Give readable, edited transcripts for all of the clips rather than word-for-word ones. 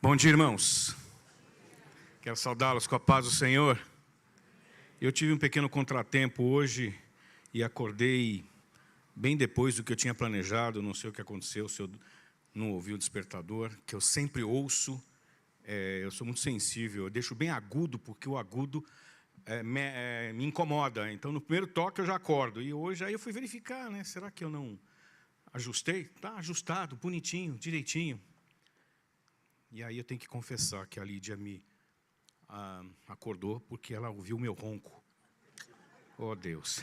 Bom dia, irmãos. Quero saudá-los com a paz do Senhor. Eu tive um pequeno contratempo hoje e acordei bem depois do que eu tinha planejado. Não sei o que aconteceu, se eu não ouvi o despertador, que eu sempre ouço. Eu sou muito sensível, eu deixo bem agudo, porque o agudo me incomoda. Então, no primeiro toque, eu já acordo. E hoje aí eu fui verificar, né? Será que eu não ajustei? Está ajustado, bonitinho, direitinho. E aí eu tenho que confessar que a Lídia me acordou porque ela ouviu meu ronco. Oh, Deus.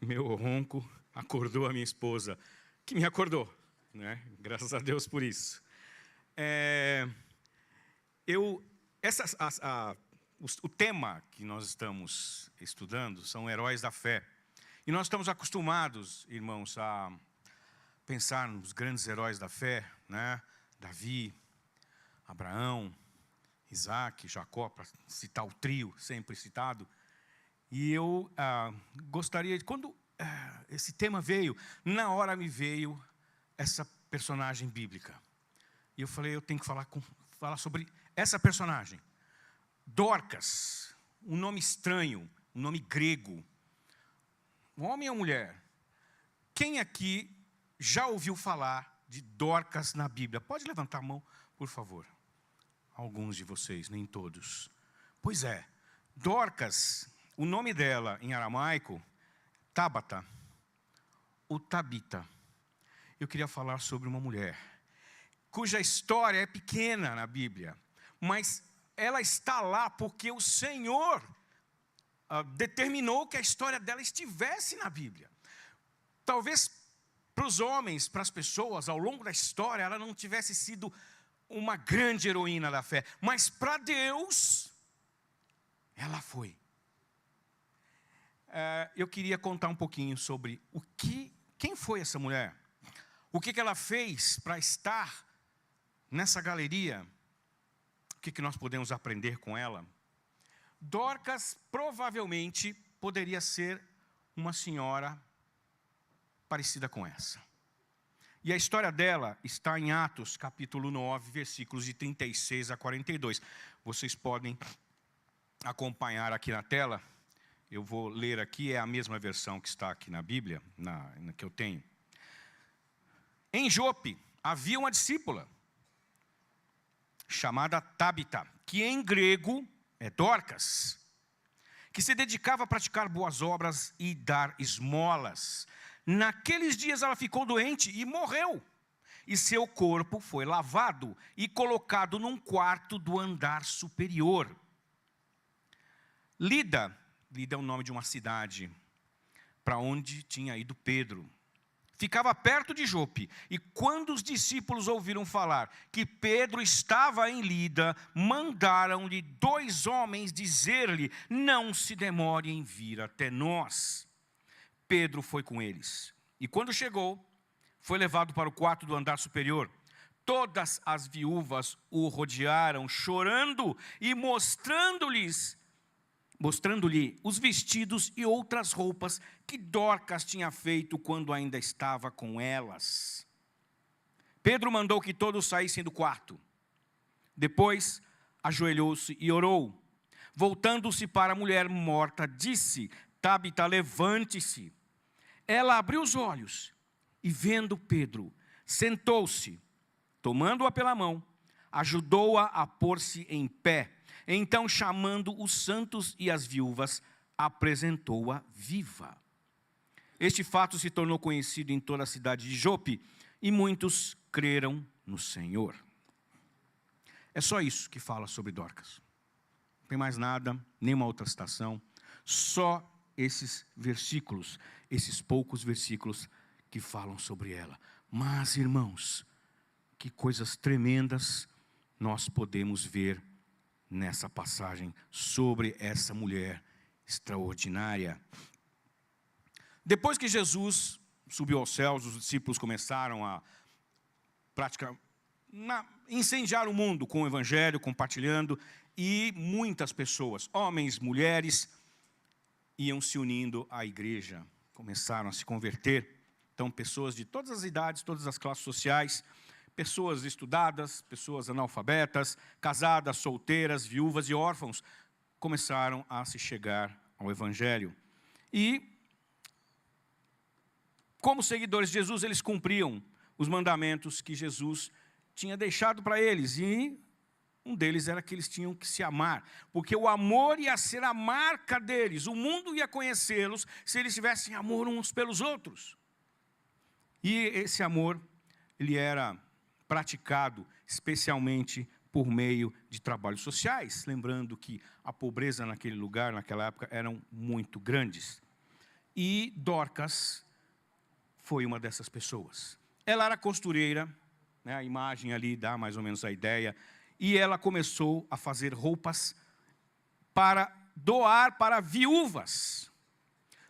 Meu ronco acordou a minha esposa, que me acordou, né? Graças a Deus por isso. O tema que nós estamos estudando são heróis da fé. E nós estamos acostumados, irmãos, a pensar nos grandes heróis da fé, né? Davi, Abraão, Isaac, Jacó, para citar o trio sempre citado. E eu gostaria de... Quando esse tema veio, na hora me veio essa personagem bíblica. E eu falei, eu tenho que falar sobre essa personagem. Dorcas, um nome estranho, um nome grego. Um homem ou mulher? Quem aqui já ouviu falar de Dorcas na Bíblia? Pode levantar a mão, por favor. Alguns de vocês, nem todos. Pois é, Dorcas, o nome dela em aramaico, Tabata, ou Tabita. Eu queria falar sobre uma mulher, cuja história é pequena na Bíblia, mas ela está lá porque o Senhor determinou que a história dela estivesse na Bíblia. Talvez para os homens, para as pessoas, ao longo da história, ela não tivesse sido uma grande heroína da fé, mas para Deus, ela foi. Eu queria contar um pouquinho sobre quem foi essa mulher, o que ela fez para estar nessa galeria, o que nós podemos aprender com ela. Dorcas provavelmente poderia ser uma senhora parecida com essa. E a história dela está em Atos, capítulo 9, versículos de 36 a 42. Vocês podem acompanhar aqui na tela. Eu vou ler aqui, é a mesma versão que está aqui na Bíblia, na que eu tenho. Em Jope havia uma discípula, chamada Tabita, que em grego é Dorcas, que se dedicava a praticar boas obras e dar esmolas. Naqueles dias ela ficou doente e morreu. E seu corpo foi lavado e colocado num quarto do andar superior. Lida é o nome de uma cidade para onde tinha ido Pedro. Ficava perto de Jope. E quando os discípulos ouviram falar que Pedro estava em Lida, mandaram-lhe 2 homens dizer-lhe: não se demore em vir até nós. Pedro foi com eles. E quando chegou, foi levado para o quarto do andar superior. Todas as viúvas o rodearam, chorando e mostrando-lhe os vestidos e outras roupas que Dorcas tinha feito quando ainda estava com elas. Pedro mandou que todos saíssem do quarto. Depois, ajoelhou-se e orou. Voltando-se para a mulher morta, disse: Tabita, levante-se. Ela abriu os olhos e, vendo Pedro, sentou-se. Tomando-a pela mão, ajudou-a a pôr-se em pé. Então, chamando os santos e as viúvas, apresentou-a viva. Este fato se tornou conhecido em toda a cidade de Jope, e muitos creram no Senhor. É só isso que fala sobre Dorcas. Não tem mais nada, nenhuma outra citação. Só esses versículos, esses poucos versículos que falam sobre ela. Mas, irmãos, que coisas tremendas nós podemos ver nessa passagem sobre essa mulher extraordinária. Depois que Jesus subiu aos céus, os discípulos começaram a incendiar o mundo com o evangelho, compartilhando, e muitas pessoas, homens, mulheres, iam se unindo à igreja, começaram a se converter. Então, pessoas de todas as idades, todas as classes sociais, pessoas estudadas, pessoas analfabetas, casadas, solteiras, viúvas e órfãos começaram a se chegar ao Evangelho. E, como seguidores de Jesus, eles cumpriam os mandamentos que Jesus tinha deixado para eles. E um deles era que eles tinham que se amar, porque o amor ia ser a marca deles. O mundo ia conhecê-los se eles tivessem amor uns pelos outros. E esse amor, ele era praticado especialmente por meio de trabalhos sociais, lembrando que a pobreza naquele lugar, naquela época, eram muito grandes. E Dorcas foi uma dessas pessoas. Ela era costureira, né, a imagem ali dá mais ou menos a ideia, e ela começou a fazer roupas para doar para viúvas.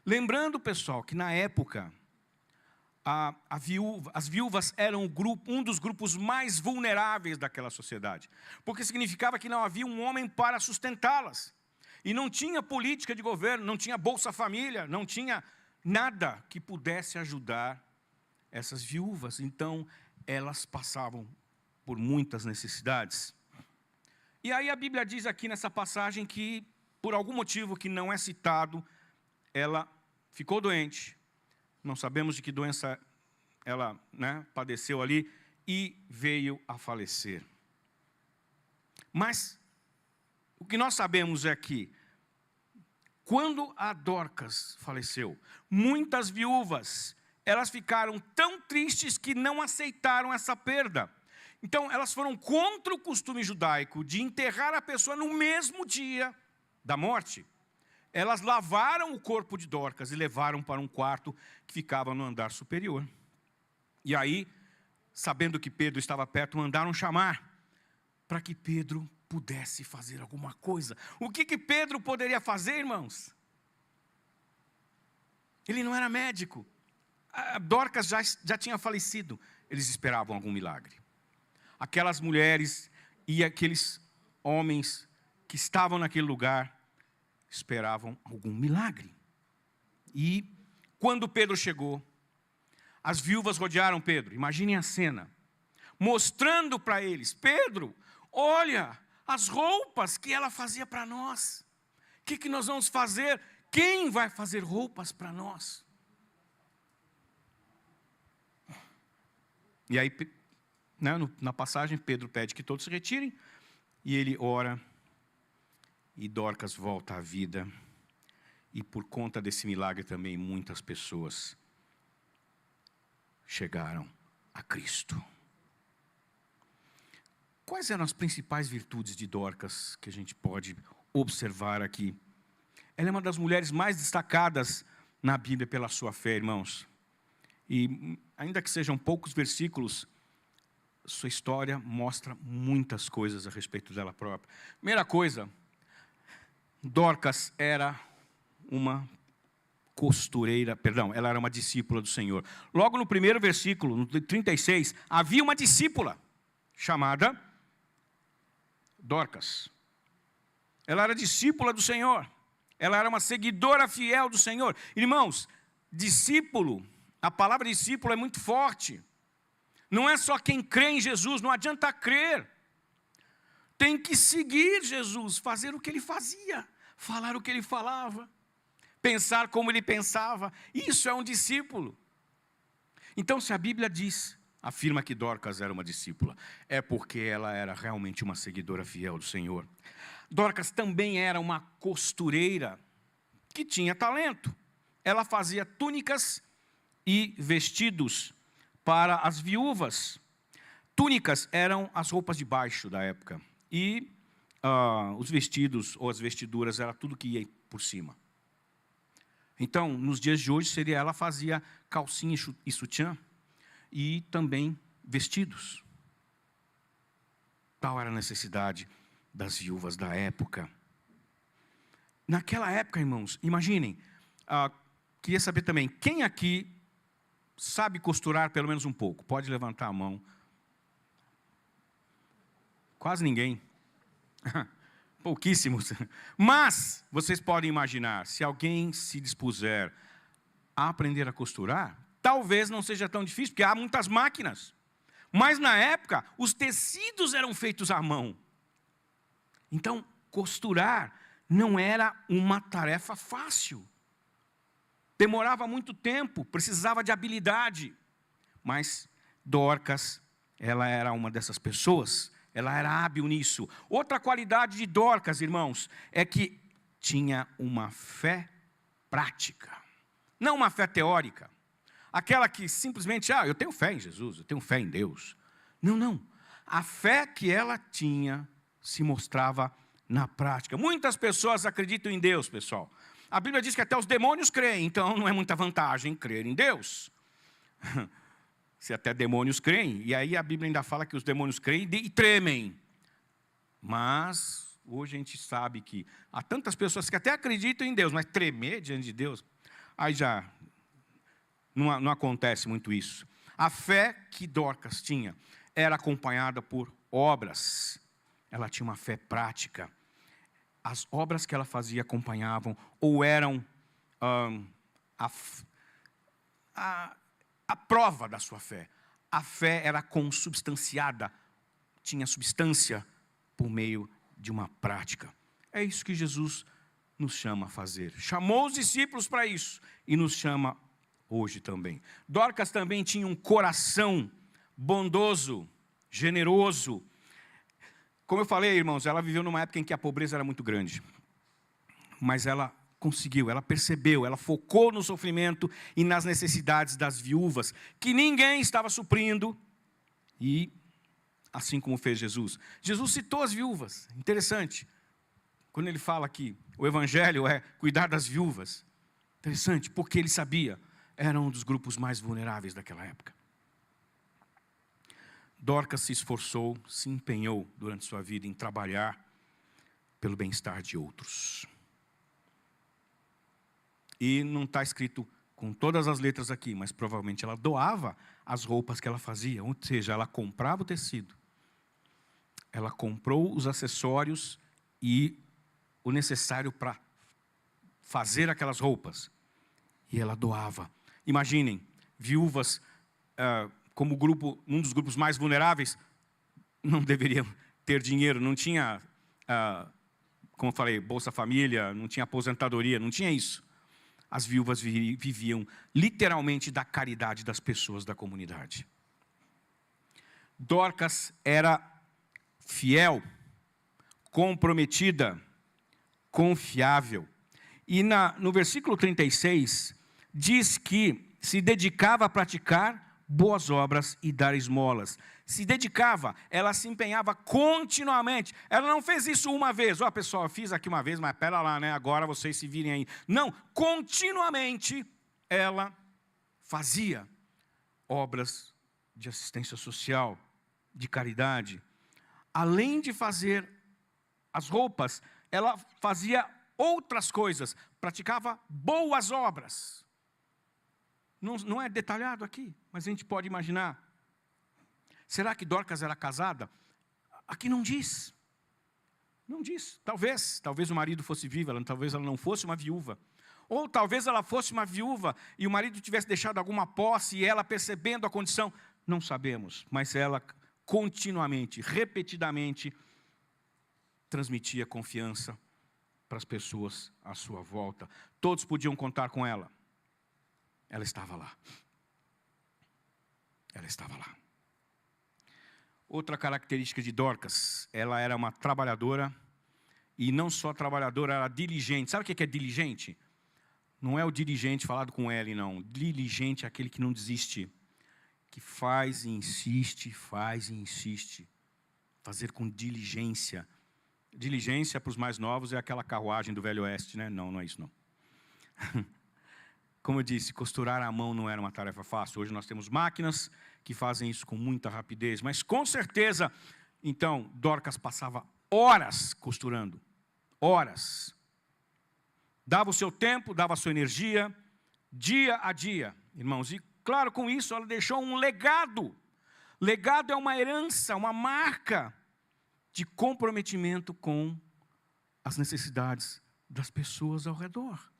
Lembrando, pessoal, que na época as viúvas eram um dos grupos mais vulneráveis daquela sociedade, porque significava que não havia um homem para sustentá-las. E não tinha política de governo, não tinha Bolsa Família, não tinha nada que pudesse ajudar essas viúvas. Então, elas passavam por muitas necessidades. E aí a Bíblia diz aqui nessa passagem que, por algum motivo que não é citado, ela ficou doente. Não sabemos de que doença ela, padeceu ali e veio a falecer. Mas o que nós sabemos é que, quando a Dorcas faleceu, muitas viúvas, elas ficaram tão tristes que não aceitaram essa perda. Então, elas foram contra o costume judaico de enterrar a pessoa no mesmo dia da morte. Elas lavaram o corpo de Dorcas e levaram para um quarto que ficava no andar superior. E aí, sabendo que Pedro estava perto, mandaram chamar para que Pedro pudesse fazer alguma coisa. O que Pedro poderia fazer, irmãos? Ele não era médico. A Dorcas já tinha falecido. Eles esperavam algum milagre. Aquelas mulheres e aqueles homens que estavam naquele lugar esperavam algum milagre. E quando Pedro chegou, as viúvas rodearam Pedro. Imaginem a cena. Mostrando para eles: Pedro, olha as roupas que ela fazia para nós. O que nós vamos fazer? Quem vai fazer roupas para nós? E aí, na passagem, Pedro pede que todos se retirem. E ele ora. E Dorcas volta à vida. E por conta desse milagre também, muitas pessoas chegaram a Cristo. Quais eram as principais virtudes de Dorcas que a gente pode observar aqui? Ela é uma das mulheres mais destacadas na Bíblia pela sua fé, irmãos. E ainda que sejam poucos versículos, sua história mostra muitas coisas a respeito dela própria. Primeira coisa, Dorcas era uma costureira, ela era uma discípula do Senhor. Logo no primeiro versículo, no 36, havia uma discípula chamada Dorcas. Ela era discípula do Senhor. Ela era uma seguidora fiel do Senhor. Irmãos, discípulo, a palavra discípulo é muito forte. Não é só quem crê em Jesus, não adianta crer. Tem que seguir Jesus, fazer o que ele fazia, falar o que ele falava, pensar como ele pensava. Isso é um discípulo. Então, se a Bíblia afirma que Dorcas era uma discípula, é porque ela era realmente uma seguidora fiel do Senhor. Dorcas também era uma costureira que tinha talento. Ela fazia túnicas e vestidos para as viúvas. Túnicas eram as roupas de baixo da época. E os vestidos ou as vestiduras era tudo que ia por cima. Então, nos dias de hoje, ela fazia calcinha e sutiã e também vestidos. Tal era a necessidade das viúvas da época. Naquela época, irmãos, imaginem, queria saber também, quem aqui sabe costurar pelo menos um pouco? Pode levantar a mão. Quase ninguém. Pouquíssimos. Mas, vocês podem imaginar, se alguém se dispuser a aprender a costurar, talvez não seja tão difícil, porque há muitas máquinas. Mas na época, os tecidos eram feitos à mão. Então, costurar não era uma tarefa fácil. Demorava muito tempo, precisava de habilidade. Mas Dorcas, ela era uma dessas pessoas, ela era hábil nisso. Outra qualidade de Dorcas, irmãos, é que tinha uma fé prática. Não uma fé teórica. Aquela que simplesmente, eu tenho fé em Jesus, eu tenho fé em Deus. Não, não. A fé que ela tinha se mostrava na prática. Muitas pessoas acreditam em Deus, pessoal. A Bíblia diz que até os demônios creem, então não é muita vantagem crer em Deus. Se até demônios creem, e aí a Bíblia ainda fala que os demônios creem e tremem. Mas hoje a gente sabe que há tantas pessoas que até acreditam em Deus, mas tremer diante de Deus, aí já não acontece muito isso. A fé que Dorcas tinha era acompanhada por obras. Ela tinha uma fé prática. As obras que ela fazia acompanhavam, ou eram a prova da sua fé. A fé era consubstanciada, tinha substância por meio de uma prática. É isso que Jesus nos chama a fazer. Chamou os discípulos para isso e nos chama hoje também. Dorcas também tinha um coração bondoso, generoso. Como eu falei, irmãos, ela viveu numa época em que a pobreza era muito grande. Mas ela conseguiu, ela percebeu, ela focou no sofrimento e nas necessidades das viúvas, que ninguém estava suprindo. E assim como fez Jesus. Jesus citou as viúvas. Interessante. Quando ele fala que o evangelho é cuidar das viúvas. Interessante, porque ele sabia, era um dos grupos mais vulneráveis daquela época. Dorcas se esforçou, se empenhou durante sua vida em trabalhar pelo bem-estar de outros. E não está escrito com todas as letras aqui, mas provavelmente ela doava as roupas que ela fazia. Ou seja, ela comprava o tecido. Ela comprou os acessórios e o necessário para fazer aquelas roupas. E ela doava. Imaginem, viúvas como grupo, um dos grupos mais vulneráveis, não deveriam ter dinheiro, não tinha, como eu falei, Bolsa Família, não tinha aposentadoria, não tinha isso. As viúvas viviam literalmente da caridade das pessoas da comunidade. Dorcas era fiel, comprometida, confiável. E no versículo 36, diz que se dedicava a praticar boas obras e dar esmolas. Se dedicava, ela se empenhava continuamente. Ela não fez isso uma vez. Pessoal, eu fiz aqui uma vez, mas pera lá, né? Agora vocês se virem aí. Não, continuamente ela fazia obras de assistência social, de caridade. Além de fazer as roupas, ela fazia outras coisas, praticava boas obras. Não é detalhado aqui, mas a gente pode imaginar. Será que Dorcas era casada? Aqui não diz. Não diz. Talvez o marido fosse vivo, talvez ela não fosse uma viúva. Ou talvez ela fosse uma viúva e o marido tivesse deixado alguma posse e ela percebendo a condição. Não sabemos, mas ela continuamente, repetidamente, transmitia confiança para as pessoas à sua volta. Todos podiam contar com ela. Ela estava lá. Ela estava lá. Outra característica de Dorcas, ela era uma trabalhadora, e não só trabalhadora, era diligente. Sabe o que é diligente? Não é o dirigente falado com L, não. Diligente é aquele que não desiste, que faz e insiste, faz e insiste. Fazer com diligência. Diligência, para os mais novos, é aquela carruagem do Velho Oeste, né? Não é isso, não. Como eu disse, costurar à mão não era uma tarefa fácil. Hoje nós temos máquinas que fazem isso com muita rapidez. Mas com certeza, então, Dorcas passava horas costurando. Horas. Dava o seu tempo, dava a sua energia, dia a dia, irmãos. E claro, com isso ela deixou um legado. Legado é uma herança, uma marca de comprometimento com as necessidades das pessoas ao redor.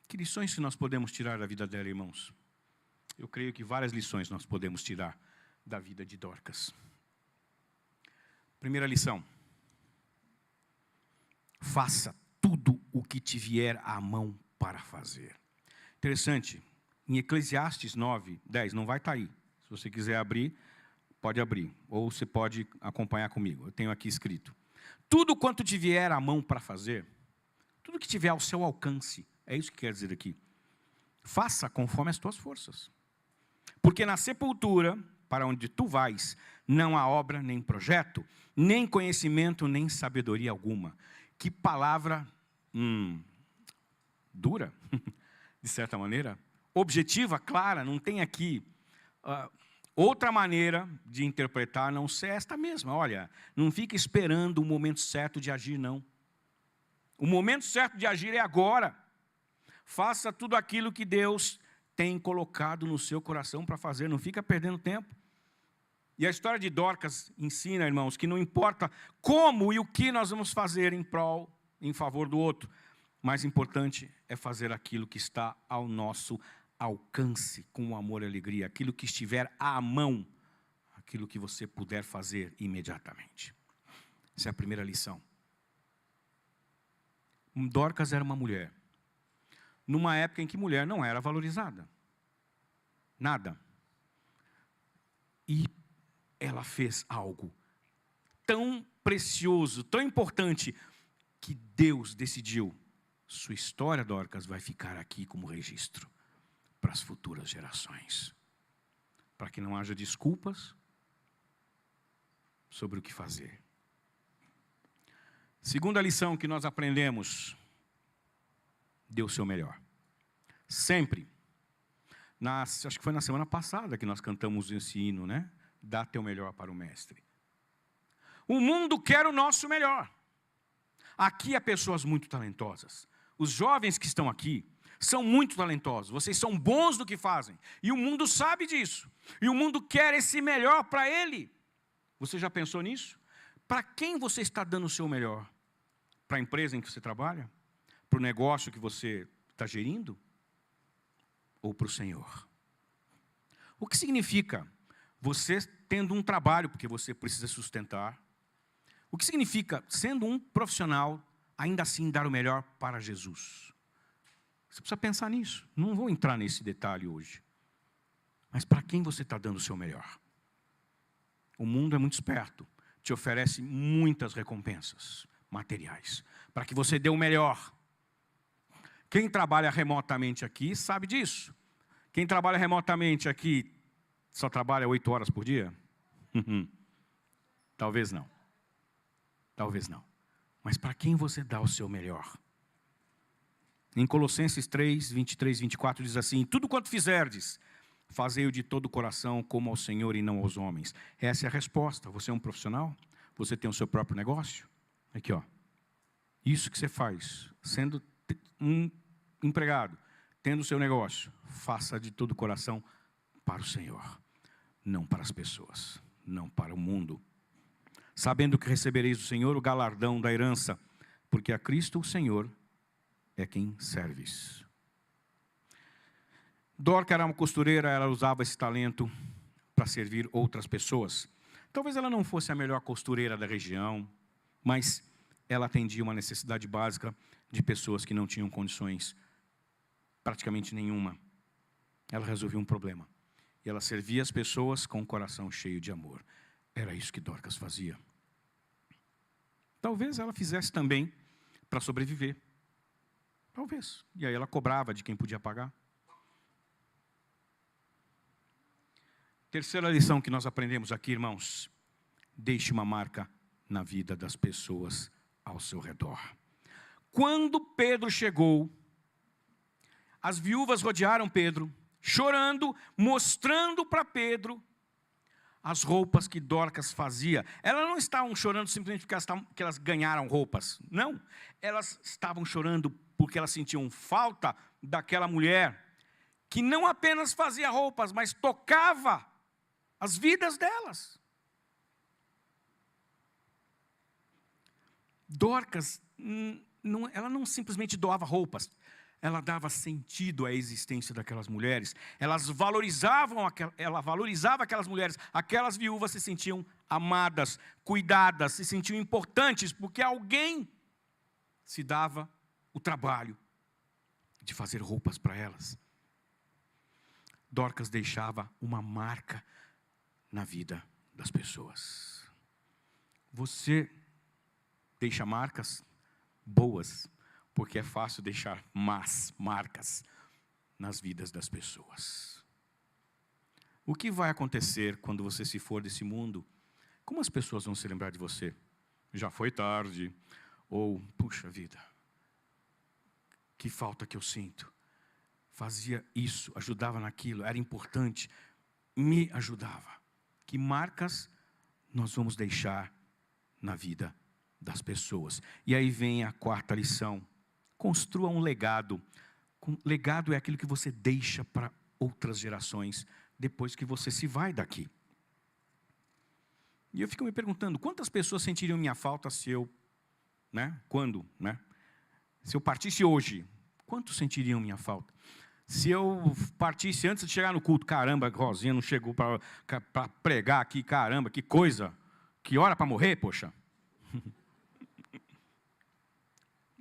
Que lições que nós podemos tirar da vida dela, irmãos? Eu creio que várias lições nós podemos tirar da vida de Dorcas. Primeira lição: faça tudo o que te vier à mão para fazer. Interessante, em Eclesiastes 9:10, não vai estar aí. Se você quiser abrir, pode abrir, ou você pode acompanhar comigo. Eu tenho aqui escrito: tudo quanto te vier à mão para fazer, tudo que tiver ao seu alcance, é isso que quer dizer aqui, faça conforme as tuas forças. Porque na sepultura, para onde tu vais, não há obra, nem projeto, nem conhecimento, nem sabedoria alguma. Que palavra dura, de certa maneira, objetiva, clara, não tem aqui outra maneira de interpretar, a não ser esta mesma. Olha, não fica esperando o momento certo de agir, não. O momento certo de agir é agora. Faça tudo aquilo que Deus tem colocado no seu coração para fazer, não fica perdendo tempo. E a história de Dorcas ensina, irmãos, que não importa como e o que nós vamos fazer em favor do outro, mais importante é fazer aquilo que está ao nosso alcance, com amor e alegria, aquilo que estiver à mão, aquilo que você puder fazer imediatamente. Essa é a primeira lição. Dorcas era uma mulher, numa época em que mulher não era valorizada. Nada. E ela fez algo tão precioso, tão importante, que Deus decidiu: sua história, Dorcas, vai ficar aqui como registro para as futuras gerações, para que não haja desculpas sobre o que fazer. Segunda lição que nós aprendemos: dê o seu melhor. Sempre. Acho que foi na semana passada que nós cantamos esse hino, né? Dá teu melhor para o mestre. O mundo quer o nosso melhor. Aqui há pessoas muito talentosas. Os jovens que estão aqui são muito talentosos. Vocês são bons no que fazem. E o mundo sabe disso. E o mundo quer esse melhor para ele. Você já pensou nisso? Para quem você está dando o seu melhor? Para a empresa em que você trabalha? Para o negócio que você está gerindo? Ou para o Senhor? O que significa você tendo um trabalho, porque você precisa sustentar? O que significa, sendo um profissional, ainda assim dar o melhor para Jesus? Você precisa pensar nisso. Não vou entrar nesse detalhe hoje. Mas para quem você está dando o seu melhor? O mundo é muito esperto. Te oferece muitas recompensas materiais, para que você dê o melhor. Quem trabalha remotamente aqui sabe disso. Quem trabalha remotamente aqui só trabalha 8 horas por dia? Talvez não. Talvez não. Mas para quem você dá o seu melhor? Em Colossenses 3, 23, 24 diz assim: tudo quanto fizerdes, fazei-o de todo o coração, como ao Senhor e não aos homens. Essa é a resposta. Você é um profissional? Você tem o seu próprio negócio? Aqui, ó. Isso que você faz, sendo um empregado, tendo o seu negócio, faça de todo o coração para o Senhor, não para as pessoas, não para o mundo. Sabendo que recebereis do Senhor o galardão da herança, porque a Cristo o Senhor é quem serves. Dorcas era uma costureira, ela usava esse talento para servir outras pessoas. Talvez ela não fosse a melhor costureira da região, mas ela atendia uma necessidade básica de pessoas que não tinham condições praticamente nenhuma. Ela resolvia um problema. E ela servia as pessoas com o coração cheio de amor. Era isso que Dorcas fazia. Talvez ela fizesse também para sobreviver. Talvez. E aí ela cobrava de quem podia pagar. Terceira lição que nós aprendemos aqui, irmãos: deixe uma marca na vida das pessoas ao seu redor. Quando Pedro chegou, as viúvas rodearam Pedro, chorando, mostrando para Pedro as roupas que Dorcas fazia. Elas não estavam chorando simplesmente porque elas ganharam roupas. Não. Elas estavam chorando porque elas sentiam falta daquela mulher que não apenas fazia roupas, mas tocava as vidas delas. Dorcas, ela não simplesmente doava roupas. ela dava sentido à existência daquelas mulheres. Ela valorizava aquelas mulheres. Aquelas viúvas se sentiam amadas, cuidadas, se sentiam importantes, porque alguém se dava o trabalho de fazer roupas para elas. Dorcas deixava uma marca na vida das pessoas. Você deixa marcas boas, porque é fácil deixar más marcas nas vidas das pessoas. O que vai acontecer quando você se for desse mundo? Como as pessoas vão se lembrar de você? Já foi tarde. Ou, puxa vida, que falta que eu sinto. Fazia isso, ajudava naquilo, era importante, me ajudava. Que marcas nós vamos deixar na vida das pessoas? E aí vem a quarta lição. Construa um legado. Legado é aquilo que você deixa para outras gerações depois que você se vai daqui. E eu fico me perguntando, quantas pessoas sentiriam minha falta se eu, se eu partisse hoje, quantos sentiriam minha falta? Se eu partisse antes de chegar no culto, caramba, Rosinha não chegou para pregar aqui, caramba, que coisa, que hora para morrer, poxa.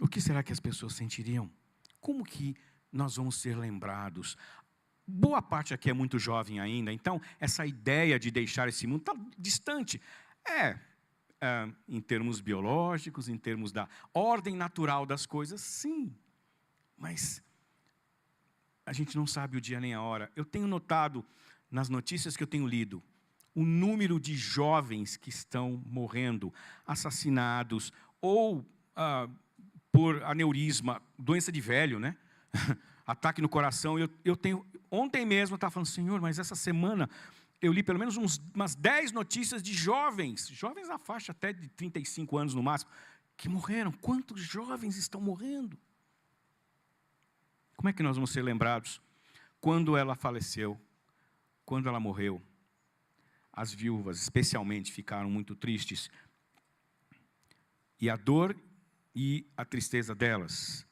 O que será que as pessoas sentiriam? Como que nós vamos ser lembrados? Boa parte aqui é muito jovem ainda, então essa ideia de deixar esse mundo está distante. Em termos biológicos, em termos da ordem natural das coisas, sim. Mas a gente não sabe o dia nem a hora. Eu tenho notado, nas notícias que eu tenho lido, o número de jovens que estão morrendo, assassinados, ou por aneurisma, doença de velho, né? Ataque no coração. Ontem mesmo eu estava falando, Senhor, mas essa semana eu li pelo menos umas 10 notícias de jovens na faixa até de 35 anos no máximo, que morreram. Quantos jovens estão morrendo? Como é que nós vamos ser lembrados? Quando ela faleceu, quando ela morreu, as viúvas especialmente ficaram muito tristes. E a dor e a tristeza delas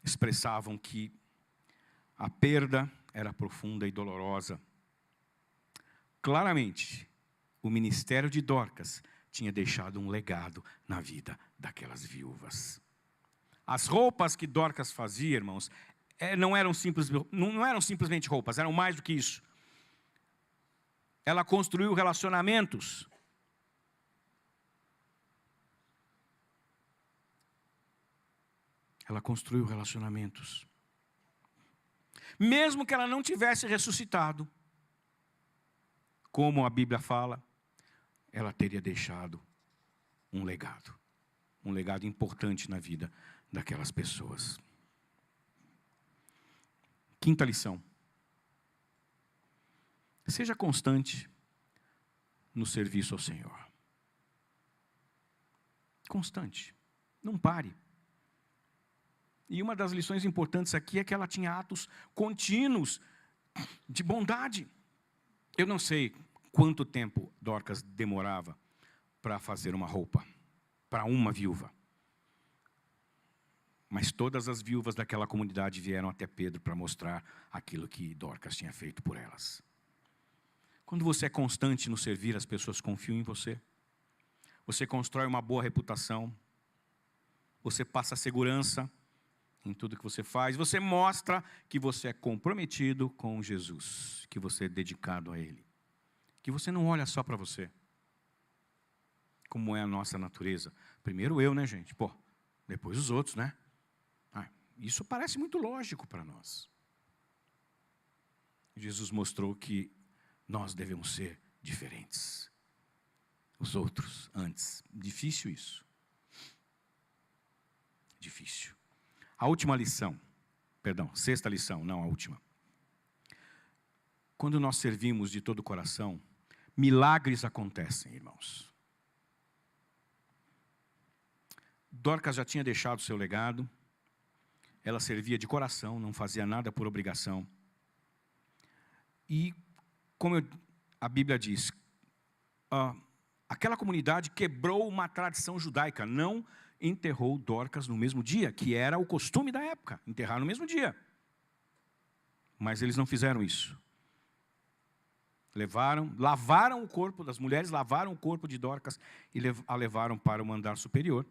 expressavam que a perda era profunda e dolorosa. Claramente, o ministério de Dorcas tinha deixado um legado na vida daquelas viúvas. As roupas que Dorcas fazia, irmãos, não eram simplesmente roupas, eram mais do que isso. Ela construiu relacionamentos. Ela construiu relacionamentos. Mesmo que ela não tivesse ressuscitado, como a Bíblia fala, ela teria deixado um legado importante na vida daquelas pessoas. Quinta lição. Seja constante no serviço ao Senhor. Constante. Não pare. E uma das lições importantes aqui é que ela tinha atos contínuos de bondade. Eu não sei quanto tempo Dorcas demorava para fazer uma roupa para uma viúva. Mas todas as viúvas daquela comunidade vieram até Pedro para mostrar aquilo que Dorcas tinha feito por elas. Quando você é constante no servir, as pessoas confiam em você. Você constrói uma boa reputação. Você passa segurança em tudo que você faz. Você mostra que você é comprometido com Jesus, que você é dedicado a Ele. Que você não olha só para você, como é a nossa natureza. Primeiro eu, né, gente? Depois os outros, né? Isso parece muito lógico para nós. Jesus mostrou que nós devemos ser diferentes. Os outros antes. Difícil isso. Difícil. A última lição, sexta lição, não a última. Quando nós servimos de todo o coração, milagres acontecem, irmãos. Dorcas já tinha deixado seu legado. Ela servia de coração, não fazia nada por obrigação. E, como a Bíblia diz, aquela comunidade quebrou uma tradição judaica, não enterrou Dorcas no mesmo dia, que era o costume da época, enterrar no mesmo dia. Mas eles não fizeram isso. Lavaram o corpo das mulheres, lavaram o corpo de Dorcas e a levaram para o andar superior.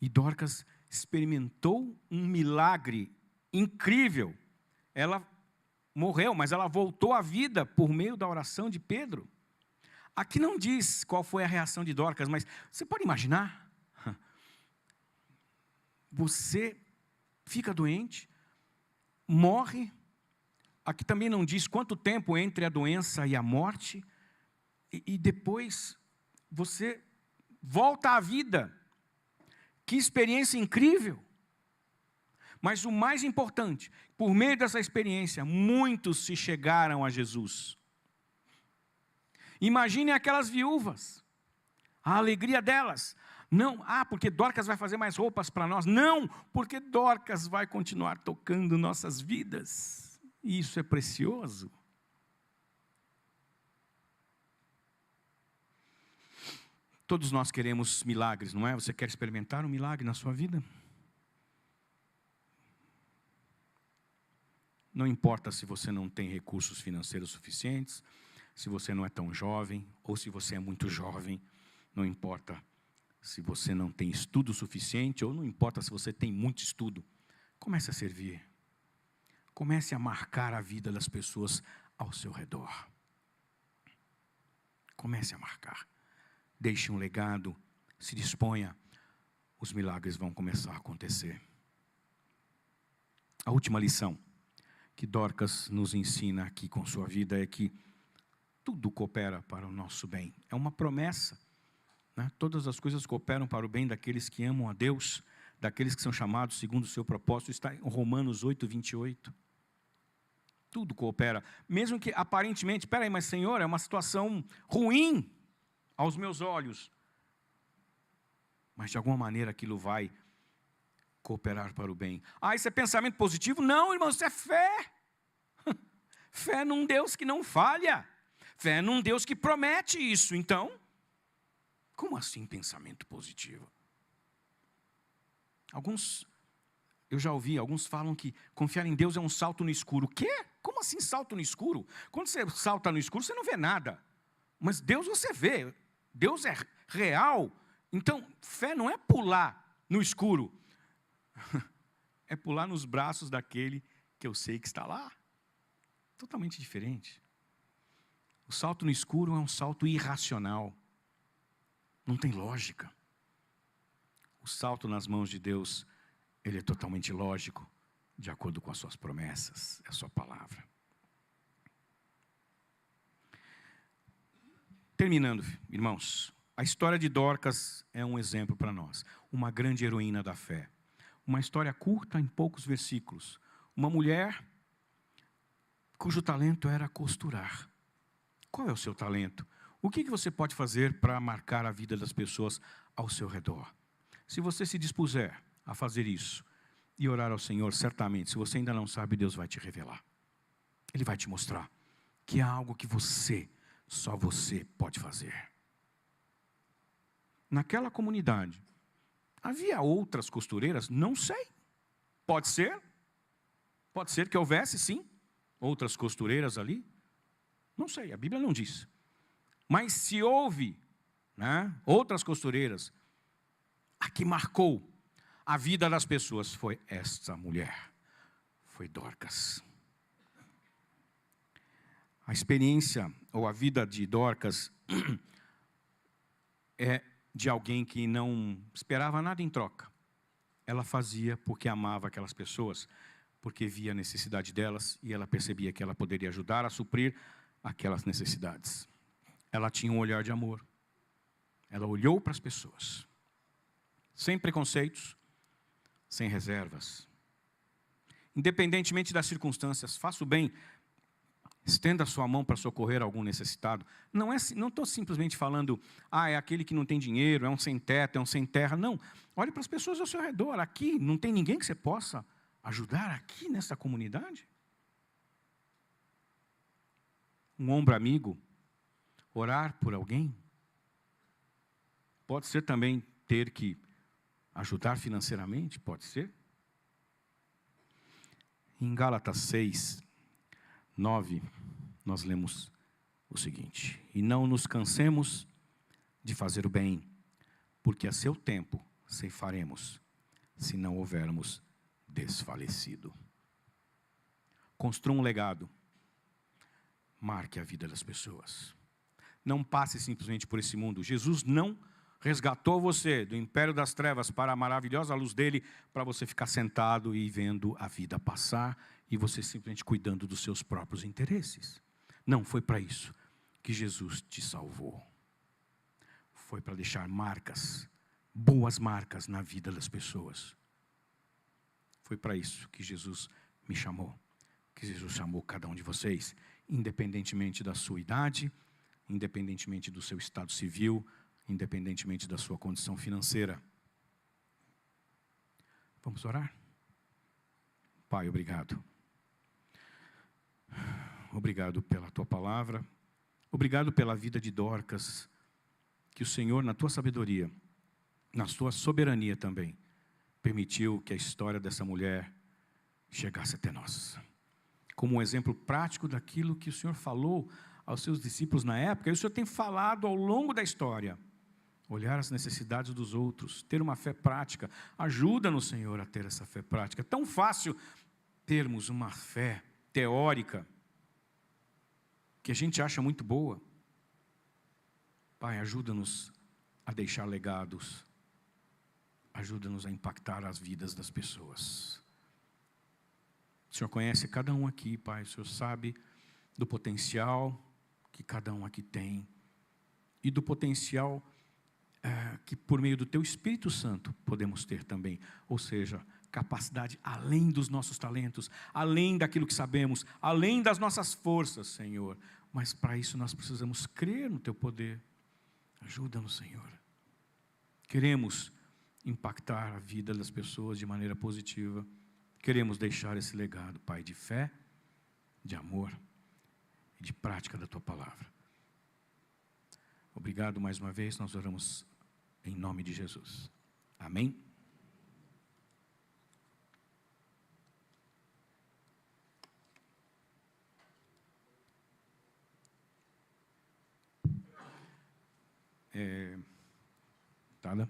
E Dorcas experimentou um milagre incrível. Ela morreu, mas ela voltou à vida por meio da oração de Pedro. Aqui não diz qual foi a reação de Dorcas, mas você pode imaginar? Você fica doente, morre. Aqui também não diz quanto tempo entre a doença e a morte. E depois você volta à vida. Que experiência incrível. Mas o mais importante, por meio dessa experiência, muitos se chegaram a Jesus. Imaginem aquelas viúvas, a alegria delas. Não, porque Dorcas vai fazer mais roupas para nós. Não, porque Dorcas vai continuar tocando nossas vidas. E isso é precioso. Todos nós queremos milagres, não é? Você quer experimentar um milagre na sua vida? Não importa se você não tem recursos financeiros suficientes, se você não é tão jovem, ou se você é muito jovem, não importa se você não tem estudo suficiente, ou não importa se você tem muito estudo. Comece a servir. Comece a marcar a vida das pessoas ao seu redor. Comece a marcar. Deixe um legado, se disponha, os milagres vão começar a acontecer. A última lição que Dorcas nos ensina aqui com sua vida é que tudo coopera para o nosso bem. É uma promessa, né? Todas as coisas cooperam para o bem daqueles que amam a Deus, daqueles que são chamados segundo o seu propósito. Está em Romanos 8:28. Tudo coopera, mesmo que aparentemente, espera aí, mas Senhor, é uma situação ruim aos meus olhos. Mas de alguma maneira aquilo vai cooperar para o bem. Isso é pensamento positivo? Não, irmão, isso é fé. Fé num Deus que não falha. Fé num Deus que promete isso. Então, como assim pensamento positivo? Eu já ouvi, alguns falam que confiar em Deus é um salto no escuro. O quê? Como assim salto no escuro? Quando você salta no escuro, você não vê nada. Mas Deus você vê. Deus é real. Então, fé não é pular no escuro. É pular nos braços daquele que eu sei que está lá. Totalmente diferente. O salto no escuro é um salto irracional. Não tem lógica. O salto nas mãos de Deus, ele é totalmente lógico, de acordo com as suas promessas, a sua palavra. Terminando, irmãos, a história de Dorcas é um exemplo para nós. Uma grande heroína da fé. Uma história curta em poucos versículos. Uma mulher cujo talento era costurar. Qual é o seu talento? O que você pode fazer para marcar a vida das pessoas ao seu redor? Se você se dispuser a fazer isso e orar ao Senhor, certamente, se você ainda não sabe, Deus vai te revelar. Ele vai te mostrar que há algo que só você pode fazer. Naquela comunidade, havia outras costureiras? Não sei. Pode ser que houvesse, sim, outras costureiras ali. Não sei, a Bíblia não diz. Mas se houve, né, outras costureiras, a que marcou a vida das pessoas foi esta mulher. Foi Dorcas. A experiência ou a vida de Dorcas é de alguém que não esperava nada em troca. Ela fazia porque amava aquelas pessoas, porque via a necessidade delas e ela percebia que ela poderia ajudar a suprir aquelas necessidades. Ela tinha um olhar de amor. Ela olhou para as pessoas, sem preconceitos, sem reservas. Independentemente das circunstâncias, faça o bem, estenda a sua mão para socorrer algum necessitado. Não estou simplesmente falando, é aquele que não tem dinheiro, é um sem teto, é um sem terra. Não, olhe para as pessoas ao seu redor. Aqui não tem ninguém que você possa ajudar aqui nessa comunidade? Um ombro amigo, orar por alguém. Pode ser também ter que ajudar financeiramente, pode ser. Em Gálatas 6, 9, nós lemos o seguinte: e não nos cansemos de fazer o bem, porque a seu tempo ceifaremos, se não houvermos desfalecido. Construa um legado. Marque a vida das pessoas. Não passe simplesmente por esse mundo. Jesus não resgatou você do império das trevas para a maravilhosa luz dele, para você ficar sentado e vendo a vida passar, e você simplesmente cuidando dos seus próprios interesses. Não foi para isso que Jesus te salvou. Foi para deixar marcas, boas marcas na vida das pessoas. Foi para isso que Jesus me chamou, que Jesus chamou cada um de vocês, independentemente da sua idade, independentemente do seu estado civil, independentemente da sua condição financeira. Vamos orar? Pai, obrigado. Obrigado pela tua palavra. Obrigado pela vida de Dorcas, que o Senhor, na tua sabedoria, na tua soberania também, permitiu que a história dessa mulher chegasse até nós. Como um exemplo prático daquilo que o Senhor falou aos seus discípulos na época, e o Senhor tem falado ao longo da história. Olhar as necessidades dos outros, ter uma fé prática. Ajuda-nos, Senhor, a ter essa fé prática. É tão fácil termos uma fé teórica, que a gente acha muito boa. Pai, ajuda-nos a deixar legados. Ajuda-nos a impactar as vidas das pessoas. O Senhor conhece cada um aqui, Pai. O Senhor sabe do potencial que cada um aqui tem. E do potencial que por meio do Teu Espírito Santo podemos ter também. Ou seja, capacidade além dos nossos talentos, além daquilo que sabemos, além das nossas forças, Senhor. Mas para isso nós precisamos crer no Teu poder. Ajuda-nos, Senhor. Queremos impactar a vida das pessoas de maneira positiva. Queremos deixar esse legado, Pai, de fé, de amor e de prática da Tua palavra. Obrigado mais uma vez, nós oramos em nome de Jesus. Amém? Tá, né?